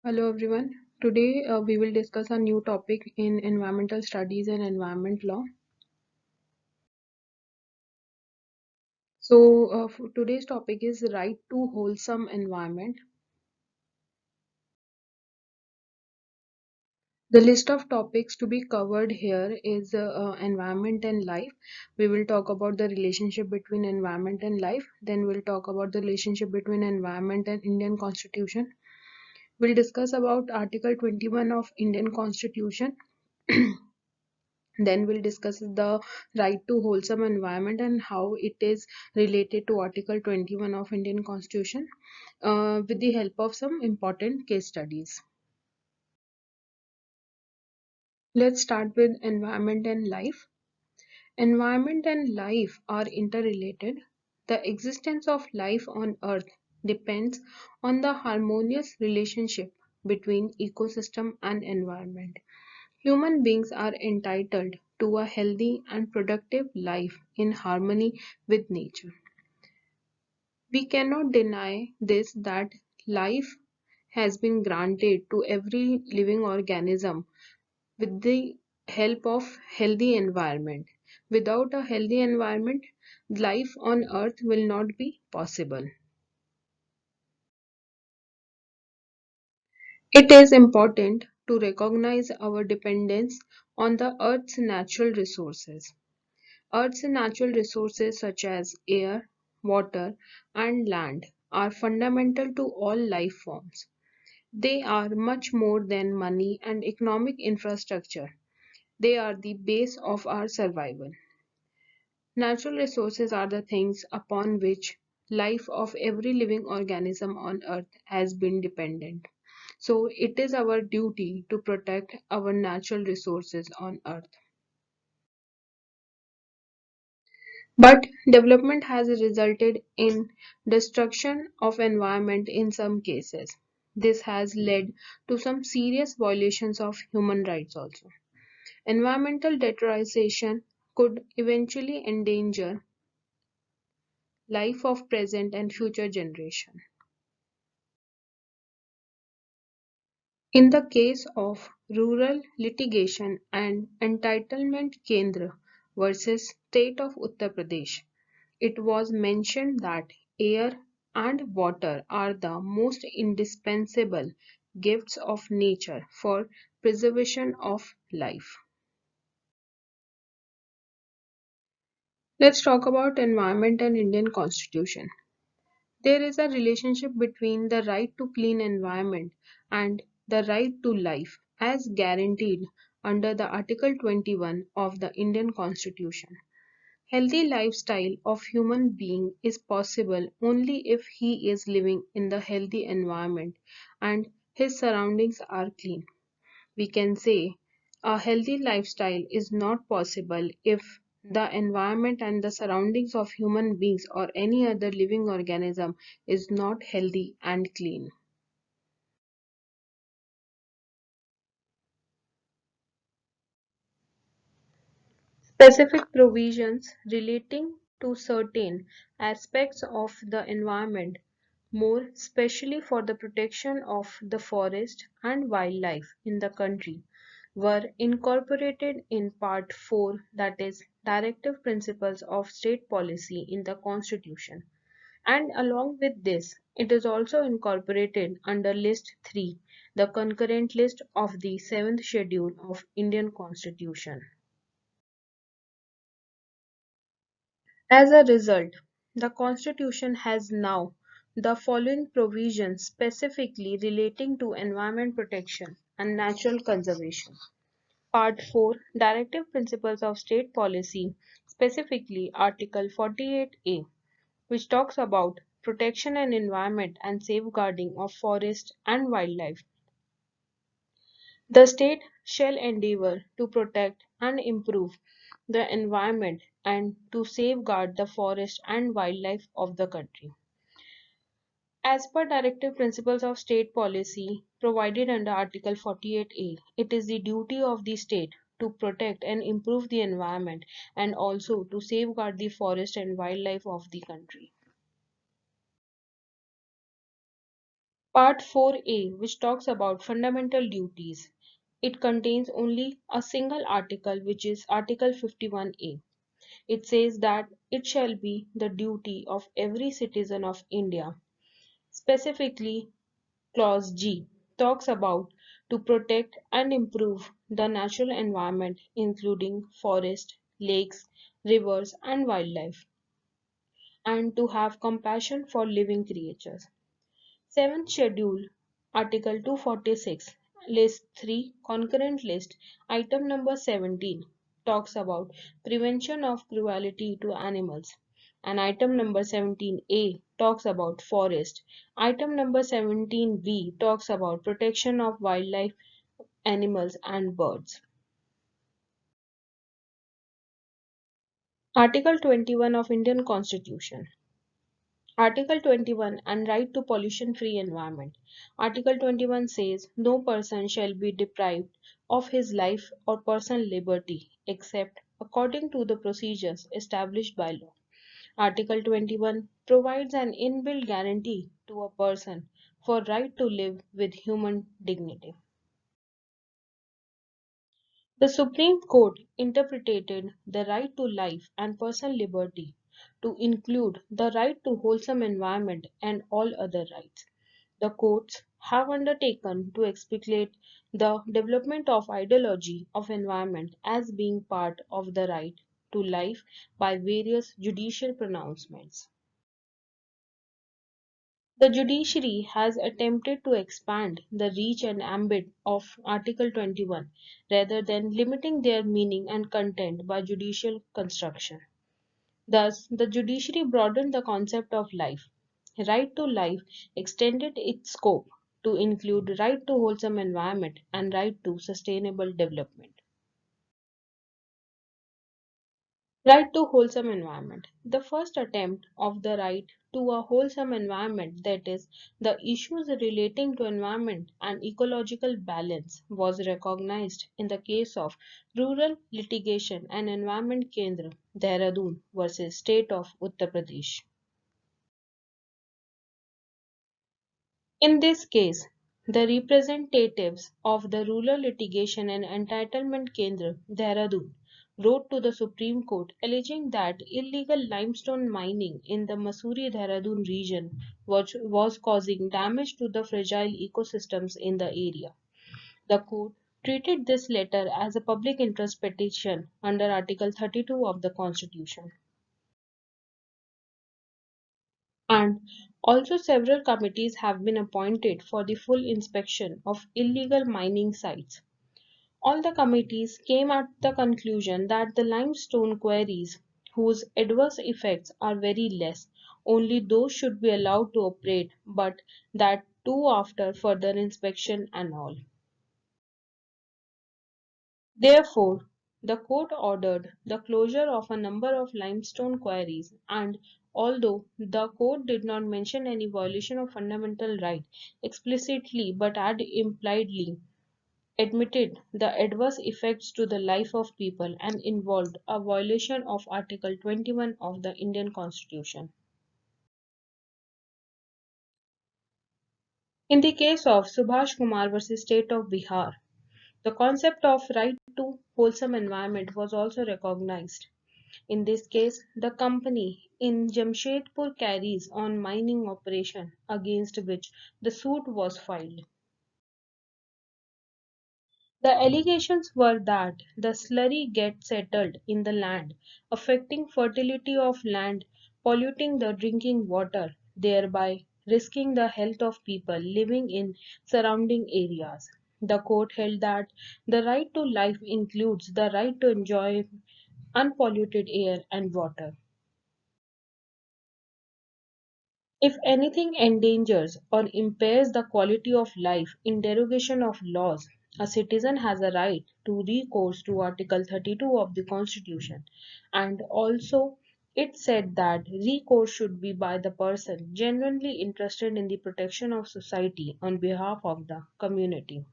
Hello everyone. Today we will discuss a new topic in environmental studies and environment law. Today's topic is right to wholesome environment. The list of topics to be covered here is environment and life. We will talk about the relationship between environment and life. Then we'll talk about the relationship between environment and Indian Constitution. We'll discuss about Article 21 of Indian Constitution. Then we'll discuss the right to wholesome environment and how it is related to Article 21 of Indian Constitution with the help of some important case studies. Let's start with environment and life. Environment and life are interrelated. The existence of life on Earth depends on the harmonious relationship between ecosystem and environment. Human beings are entitled to a healthy and productive life in harmony with nature. We cannot deny this that life has been granted to every living organism with the help of healthy environment. Without a healthy environment, life on earth will not be possible. It is important to recognize our dependence on the earth's natural resources. Earth's natural resources such as air, water, and land are fundamental to all life forms. They are much more than money and economic infrastructure. They are the base of our survival. Natural resources are the things upon which life of every living organism on earth has been dependent. So it is our duty to protect our natural resources on earth. But development has resulted in destruction of environment in some cases. This has led to some serious violations of human rights also. Environmental deterioration could eventually endanger life of present and future generation. In the case of rural litigation and entitlement Kendra versus State of Uttar Pradesh, it was mentioned that air and water are the most indispensable gifts of nature for preservation of life. Let's talk about environment and Indian Constitution. There is a relationship between the right to clean environment and the right to life as guaranteed under the Article 21 of the Indian Constitution. Healthy lifestyle of human being is possible only if he is living in the healthy environment and his surroundings are clean. We can say a healthy lifestyle is not possible if the environment and the surroundings of human beings or any other living organism is not healthy and clean. Specific provisions relating to certain aspects of the environment, more especially for the protection of the forest and wildlife in the country, were incorporated in Part 4, that is, Directive Principles of State Policy in the Constitution. And along with this, it is also incorporated under List 3, the concurrent list of the 7th Schedule of Indian Constitution. As a result, the Constitution has now the following provisions specifically relating to environment protection and natural conservation. Part 4, Directive Principles of State Policy, specifically Article 48A, which talks about protection and environment and safeguarding of forest and wildlife. The state shall endeavour to protect and improve the environment and to safeguard the forest and wildlife of the country. As per Directive Principles of State Policy provided under Article 48A, it is the duty of the state to protect and improve the environment and also to safeguard the forest and wildlife of the country. Part 4A, which talks about fundamental duties, it contains only a single article, which is Article 51A. It says that it shall be the duty of every citizen of India. Specifically, Clause G talks about to protect and improve the natural environment, including forest, lakes, rivers, and wildlife, and to have compassion for living creatures. Seventh Schedule, Article 246, List 3, Concurrent List, Item number 17, talks about prevention of cruelty to animals. And item number 17A talks about forest. Item number 17B talks about protection of wildlife, animals, and birds. Article 21 of Indian Constitution. Article 21 and right to pollution free environment. Article 21 says no person shall be deprived of his life or personal liberty except according to the procedures established by law. Article 21 provides an inbuilt guarantee to a person for right to live with human dignity. The Supreme Court interpreted the right to life and personal liberty to include the right to wholesome environment and all other rights. The courts have undertaken to explicate the development of ideology of environment as being part of the right to life by various judicial pronouncements. The judiciary has attempted to expand the reach and ambit of Article 21 rather than limiting their meaning and content by judicial construction. Thus, the judiciary broadened the concept of life. Right to life extended its scope to include right to wholesome environment and right to sustainable development. Right to wholesome environment. The first attempt of the right to a wholesome environment, that is, the issues relating to environment and ecological balance, was recognized in the case of Rural Litigation and Environment Kendra, Dehradun versus State of Uttar Pradesh. In this case, the representatives of the Rural Litigation and Entitlement Kendra, Dehradun, wrote to the Supreme Court alleging that illegal limestone mining in the Mussoorie Dehradun region was causing damage to the fragile ecosystems in the area. The court treated this letter as a public interest petition under Article 32 of the Constitution. And also several committees have been appointed for the full inspection of illegal mining sites. All the committees came at the conclusion that the limestone quarries, whose adverse effects are very less, only those should be allowed to operate, but that too after further inspection and all. Therefore, the court ordered the closure of a number of limestone quarries, and although the court did not mention any violation of fundamental right explicitly but had impliedly admitted the adverse effects to the life of people and involved a violation of Article 21 of the Indian Constitution. In the case of Subhash Kumar versus State of Bihar, the concept of right to wholesome environment was also recognized. In this case, the company in Jamshedpur carries on mining operation against which the suit was filed. The allegations were that the slurry gets settled in the land, affecting fertility of land, polluting the drinking water, thereby risking the health of people living in surrounding areas. The court held that the right to life includes the right to enjoy unpolluted air and water. If anything endangers or impairs the quality of life in derogation of laws, a citizen has a right to recourse to Article 32 of the Constitution, and also it said that recourse should be by the person genuinely interested in the protection of society on behalf of the community.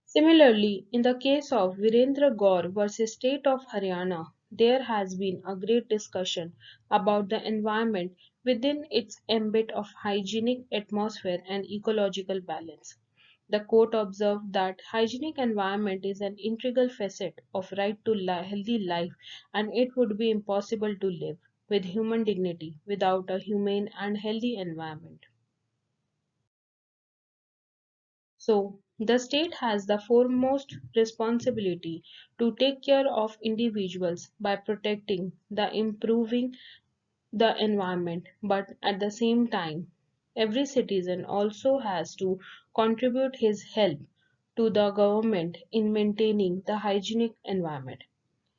Similarly, in the case of Virendra Gaur versus State of Haryana, there has been a great discussion about the environment within its ambit of hygienic atmosphere and ecological balance. The court observed that hygienic environment is an integral facet of right to healthy life, and it would be impossible to live with human dignity without a humane and healthy environment. So, the state has the foremost responsibility to take care of individuals by protecting the improving the environment, but at the same time, every citizen also has to contribute his help to the government in maintaining the hygienic environment.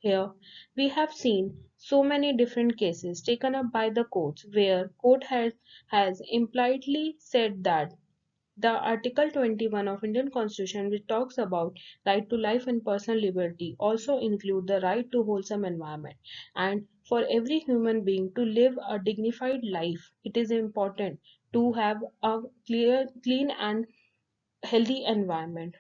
Here, we have seen so many different cases taken up by the courts where has impliedly said that the Article 21 of Indian Constitution, which talks about right to life and personal liberty, also include the right to wholesome environment. And for every human being to live a dignified life, it is important to have a clean and healthy environment.